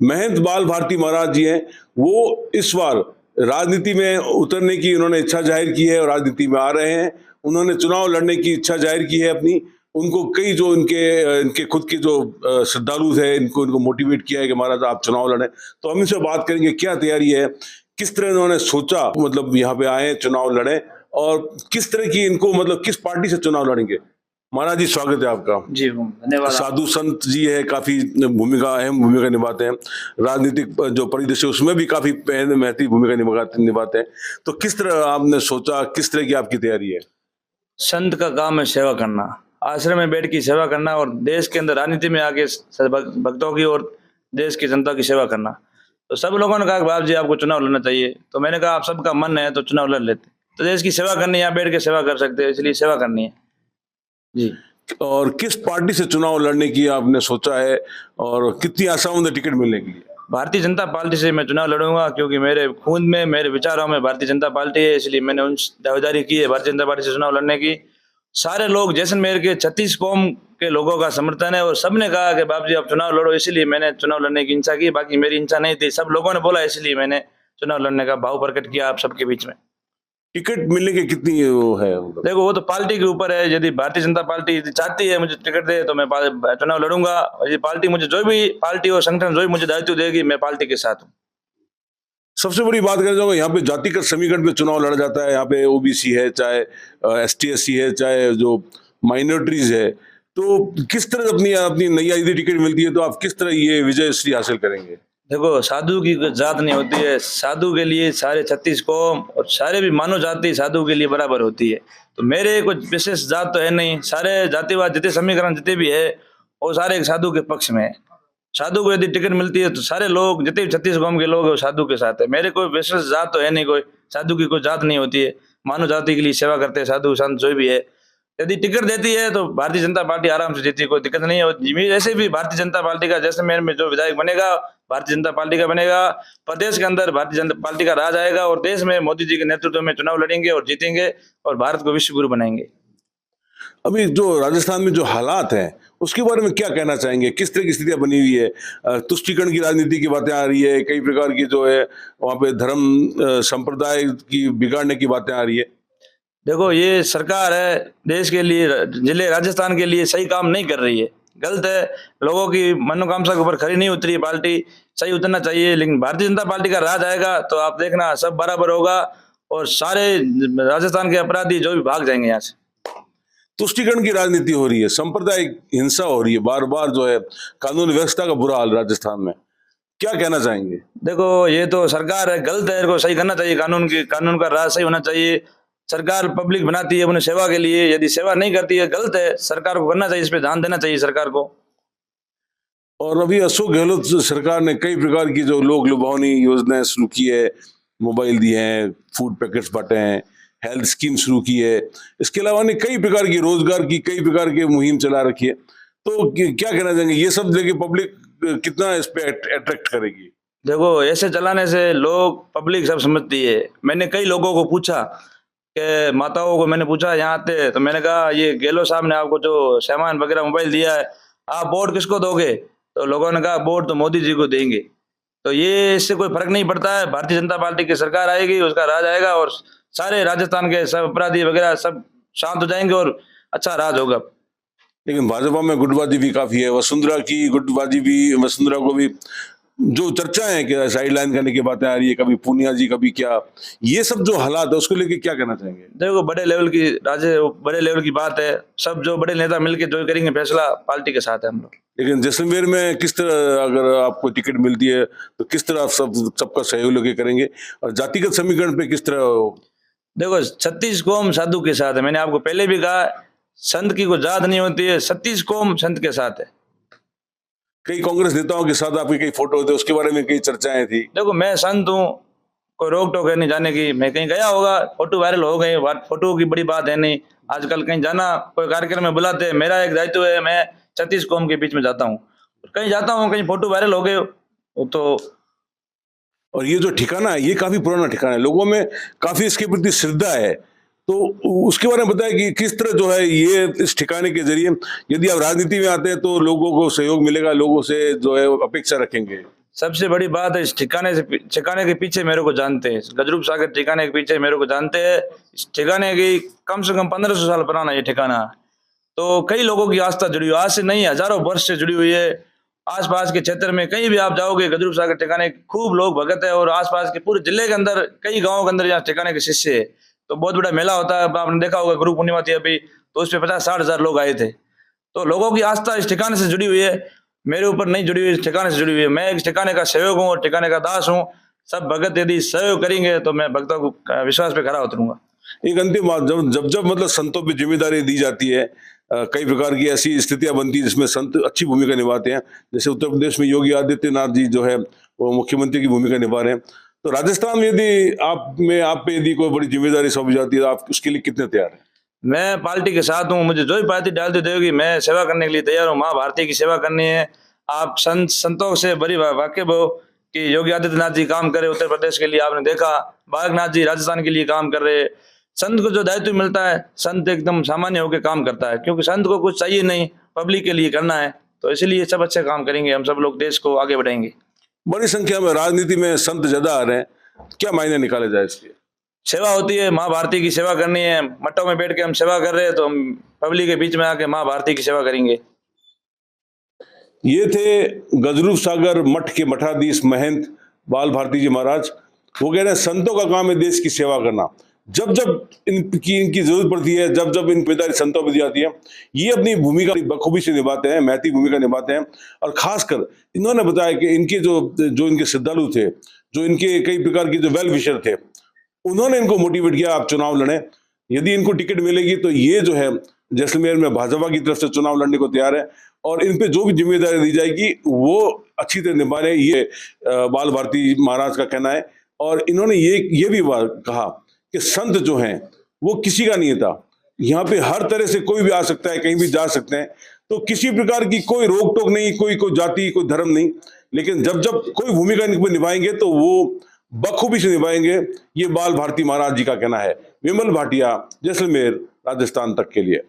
महंत बाल भारती महाराज जी हैं, वो इस बार राजनीति में उतरने की उन्होंने इच्छा जाहिर की है और राजनीति में आ रहे हैं। उन्होंने चुनाव लड़ने की इच्छा जाहिर की है अपनी। उनको कई जो इनके खुद के जो श्रद्धालु है, इनको मोटिवेट किया है कि महाराज आप चुनाव लड़ें। तो हम इनसे बात करेंगे क्या तैयारी है, किस तरह इन्होंने सोचा मतलब यहाँ पे आए चुनाव लड़ें, और किस तरह की इनको मतलब किस पार्टी से चुनाव लड़ेंगे। महाराज जी स्वागत है आपका। जी धन्यवाद। साधु संत जी है, काफी अहम भूमिका निभाते हैं, राजनीतिक जो परिदृश्य उसमें भी काफी महत्वपूर्ण भूमिका निभाते हैं। तो किस तरह आपने सोचा, किस तरह की आपकी तैयारी है? संत का काम है सेवा करना, आश्रम में बैठ की सेवा करना और देश के अंदर राजनीति में आके भक्तों की और देश की जनता की सेवा करना। तो सब लोगों ने कहा कि बाप जी आपको चुनाव लड़ना चाहिए, तो मैंने कहा आप सबका मन है तो चुनाव लड़ लेते। तो देश की सेवा करनी है, यहाँ बैठ के सेवा कर सकते हैं, इसलिए सेवा करनी है जी। और किस पार्टी से चुनाव लड़ने की आपने सोचा है और कितनी आसाओं में टिकट मिलने के लिए? भारतीय जनता पार्टी से मैं चुनाव लड़ूंगा, क्योंकि मेरे खून में, मेरे विचारों में भारतीय जनता पार्टी है, इसलिए मैंने उन दावेदारी की है भारतीय जनता पार्टी से चुनाव लड़ने की। सारे लोग जैसलमेर के 36 कौम के लोगों का समर्थन है और सबने कहा कि बाप जी आप चुनाव लड़ो, इसलिए मैंने चुनाव लड़ने की इच्छा की। बाकी मेरी इच्छा नहीं थी, सब लोगों ने बोला, इसलिए मैंने चुनाव लड़ने का भाव प्रकट किया आप सबके बीच में। टिकट मिलने की कितनी वो है? देखो वो तो पार्टी के ऊपर है, यदि भारतीय जनता पार्टी चाहती है मुझे टिकट दे तो मैं चुनाव लड़ूंगा। ये पार्टी मुझे जो भी पार्टी और संगठन जो भी मुझे दायित्व देगी, मैं पार्टी के साथ हूँ। सबसे बड़ी बात करना चाहूंगा, यहाँ पे जातिगत समीकरण पे चुनाव लड़ा जाता है। यहाँ पे ओबीसी है, चाहे एसटी एससी है, चाहे जो माइनॉरिटीज है। तो किस तरह अपनी अपनी नई यदि टिकट मिलती है तो आप किस तरह ये विजयश्री हासिल करेंगे? देखो साधु की जात नहीं होती है, साधु के लिए सारे 36 कौम और सारे भी मानव जाति साधु के लिए बराबर होती है। तो मेरे कुछ विशेष जात तो है नहीं, सारे जातिवाद जितने समीकरण जितने भी है वो सारे एक साधु के पक्ष में है। साधु को यदि टिकट मिलती है तो सारे लोग जितने 36 कौम के लोग है वो साधु के साथ है। मेरे कोई विशेष जात तो है नहीं, कोई साधु की कोई जात नहीं होती है, मानव जाति के लिए सेवा करते हैं साधु संत जो भी है। यदि टिकट देती है तो भारतीय जनता पार्टी आराम से जीती, कोई दिक्कत नहीं है। ऐसे भी भारतीय जनता पार्टी का जैसलमेर में जो विधायक बनेगा भारतीय जनता पार्टी का बनेगा, प्रदेश के अंदर भारतीय जनता पार्टी का राज आएगा और देश में मोदी जी के नेतृत्व में चुनाव लड़ेंगे और जीतेंगे और भारत को विश्व गुरु बनाएंगे। अभी जो राजस्थान में जो हालात हैं उसके बारे में क्या कहना चाहेंगे? किस तरह की स्थितियां बनी हुई है? तुष्टीकरण की राजनीति की बातें आ रही है, कई प्रकार की जो है वहां पे धर्म संप्रदाय की बिगाड़ने की बातें आ रही है। देखो ये सरकार है देश के लिए, जिले राजस्थान के लिए सही काम नहीं कर रही है, गलत है। लोगों की मनोकामना के ऊपर खरी नहीं उतरी है पार्टी, सही उतरना चाहिए। लेकिन भारतीय जनता पार्टी का राज आएगा तो आप देखना सब बराबर होगा और सारे राजस्थान के अपराधी जो भी भाग जाएंगे यहाँ से। तुष्टीकरण की राजनीति हो रही है, सांप्रदायिक हिंसा हो रही है, बार बार जो है कानून व्यवस्था का बुरा हाल राजस्थान में, क्या कहना चाहेंगे? देखो ये तो सरकार है, गलत है, इनको सही करना चाहिए। कानून का राज सही होना चाहिए। सरकार पब्लिक बनाती है अपनी सेवा के लिए, यदि सेवा नहीं करती है गलत है, सरकार को करना चाहिए, इस पे ध्यान देना चाहिए सरकार को। और अभी अशोक गहलोत सरकार ने कई प्रकार की जो लोक लुभावनी योजनाएं शुरू की है, मोबाइल दिए हैं, फूड पैकेट्स बांटे हैं, हेल्थ स्कीम शुरू की है, इसके अलावा ने कई प्रकार की रोजगार की कई प्रकार की मुहिम चला रखी है। तो क्या कहना चाहेंगे, ये सब लेके पब्लिक कितना इस पे अट्रैक्ट करेगी? देखो ऐसे चलाने से लोग पब्लिक सब समझती है। मैंने कई लोगों को पूछा कि माताओं को मैंने पूछा यहाँ आते, तो मैंने कहा ये गहलोत साहब ने आपको जो सामान वगैरह मोबाइल दिया है, आप वोट किसको दोगे? तो लोगों ने कहा वोट तो मोदी जी को देंगे। तो ये इससे कोई फर्क नहीं पड़ता है, भारतीय जनता पार्टी की सरकार आएगी, उसका राज आएगा और सारे राजस्थान के सब अपराधी वगैरह सब शांत हो जाएंगे और अच्छा राज होगा। लेकिन भाजपा में गुटबाजी भी काफी है, वसुंधरा की गुटबाजी भी, वसुंधरा को भी जो चर्चा है कि साइडलाइन करने की बातें आ रही है, कभी पूनिया जी कभी क्या, ये सब जो हालात है उसको लेके क्या कहना चाहेंगे? देखो बड़े लेवल की बात है, सब जो बड़े नेता मिलकर जो करेंगे फैसला पार्टी के साथ है हम लोग। लेकिन जैसलमेर में किस तरह अगर आपको टिकट मिलती है तो किस तरह आप सबका सहयोग लेके करेंगे और जातिगत समीकरण पे किस तरह? देखो 36 कौम साधु के साथ है, मैंने आपको पहले भी कहा संत की कोई जात नहीं होती है, 36 कौम संत के साथ है। कई कांग्रेस नेताओं के साथ आपके कई फोटो होते, उसके बारे में कई चर्चाएं थी। देखो मैं संत हूँ, कोई रोक टोक है नहीं जाने की। मैं कहीं गया होगा, फोटो वायरल हो गई, फोटो की बड़ी बात है नहीं। आजकल कहीं जाना, कोई कार्यक्रम में बुलाते हैं, मेरा एक दायित्व है, मैं 36 कौम के बीच में जाता हूँ, कहीं जाता हूँ, कहीं फोटो वायरल हो गए तो। और ये जो ठिकाना है ये काफी पुराना ठिकाना है, लोगों में काफी इसके प्रति श्रद्धा है, तो उसके बारे में बताएं कि किस तरह जो है ये इस ठिकाने के जरिए यदि आप राजनीति में आते हैं तो लोगों को सहयोग मिलेगा, लोगों से जो है अपेक्षा रखेंगे। सबसे बड़ी बात है, इस ठिकाने के पीछे मेरे को जानते हैं, गजरूप सागर ठिकाने के पीछे मेरे को जानते हैं। इस ठिकाने की कम से कम 1500 साल पुराना ये ठिकाना है। तो कई लोगों की आस्था जुड़ी हुई, आज से नहीं हजारों वर्ष से जुड़ी हुई है। आसपास के क्षेत्र में कहीं भी आप जाओगे, गजरूप सागर ठिकाने खूब लोग भगत है, और आसपास के पूरे जिले के अंदर कई गांवों के अंदर यहाँ ठिकाने के शिष्य है। तो बहुत बड़ा मेला होता है, आपने देखा होगा गुरु पूर्णिमा थी अभी, तो उस पर 50-60 हजार लोग आए थे। तो लोगों की आस्था इस ठिकाने से जुड़ी हुई है, मेरे ऊपर नहीं जुड़ी हुई, इस ठिकाने से जुड़ी हुई है। मैं इस ठिकाने का सेवक हूँ और ठिकाने का दास हूँ। सब भगत यदि सहयोग करेंगे तो मैं भक्तों को विश्वास पे खरा उतरूंगा। एक अंतिम बात, जब मतलब संतों पे जिम्मेदारी दी जाती है, कई प्रकार की ऐसी स्थितियां बनती है जिसमें संत अच्छी भूमिका निभाते हैं। जैसे उत्तर प्रदेश में योगी आदित्यनाथ जी जो है वो मुख्यमंत्री की भूमिका निभा रहे हैं। तो राजस्थान में यदि आप पे यदि कोई बड़ी जिम्मेदारी सौंपी जाती है तो आप उसके लिए कितने तैयार हैं? मैं पार्टी के साथ हूँ, मुझे जो भी पार्टी डाल देगी मैं सेवा करने के लिए तैयार हूँ। माँ भारती की सेवा करनी है। आप संतों से बड़ी वाकिफ हो कि योगी आदित्यनाथ जी काम करे उत्तर प्रदेश के लिए, आपने देखा बागनाथ जी राजस्थान के लिए काम कर रहे हैं। संत को जो दायित्व मिलता है, संत एकदम सामान्य होकर काम करता है, क्योंकि संत को कुछ चाहिए नहीं, पब्लिक के लिए करना है। तो इसलिए सब अच्छे काम करेंगे, हम सब लोग देश को आगे बढ़ाएंगे। बड़ी संख्या में राजनीति में संत ज्यादा आ रहे हैं, क्या मायने निकाले जाए इसके? सेवा होती है, माँ भारती की सेवा करनी है। मठों में बैठ के हम सेवा कर रहे हैं, तो हम पब्लिक के बीच में आके माँ भारती की सेवा करेंगे। ये थे गजरूप सागर मठ के मठाधीश महंत बाल भारती जी महाराज। वो कह रहे हैं संतों का काम है देश की सेवा करना। जब जब इनकी जरूरत पड़ती है, जब जब इन पितारी संतों पर दी जाती है, ये अपनी भूमिका बखूबी से निभाते हैं, महती भूमिका निभाते हैं। और खासकर इन्होंने बताया कि इनके जो इनके श्रद्धालु थे, जो इनके कई प्रकार के जो वेल विशर थे, उन्होंने इनको मोटिवेट किया आप चुनाव लड़ें। यदि इनको टिकट मिलेगी तो ये जो है जैसलमेर में भाजपा की तरफ से चुनाव लड़ने को तैयार है, और इन पे जो भी जिम्मेदारी दी जाएगी वो अच्छी तरह निभा रहे, ये बाल भारती महाराज का कहना है। और इन्होंने ये भी बात कहा कि संत जो हैं वो किसी का नहीं था, यहाँ पे हर तरह से कोई भी आ सकता है, कहीं भी जा सकते हैं। तो किसी प्रकार की कोई रोक टोक नहीं, कोई जाति, कोई धर्म नहीं। लेकिन जब जब कोई भूमिका निभाएंगे तो वो बखूबी से निभाएंगे, ये बाल भारती महाराज जी का कहना है। विमल भाटिया, जैसलमेर, राजस्थान तक के लिए।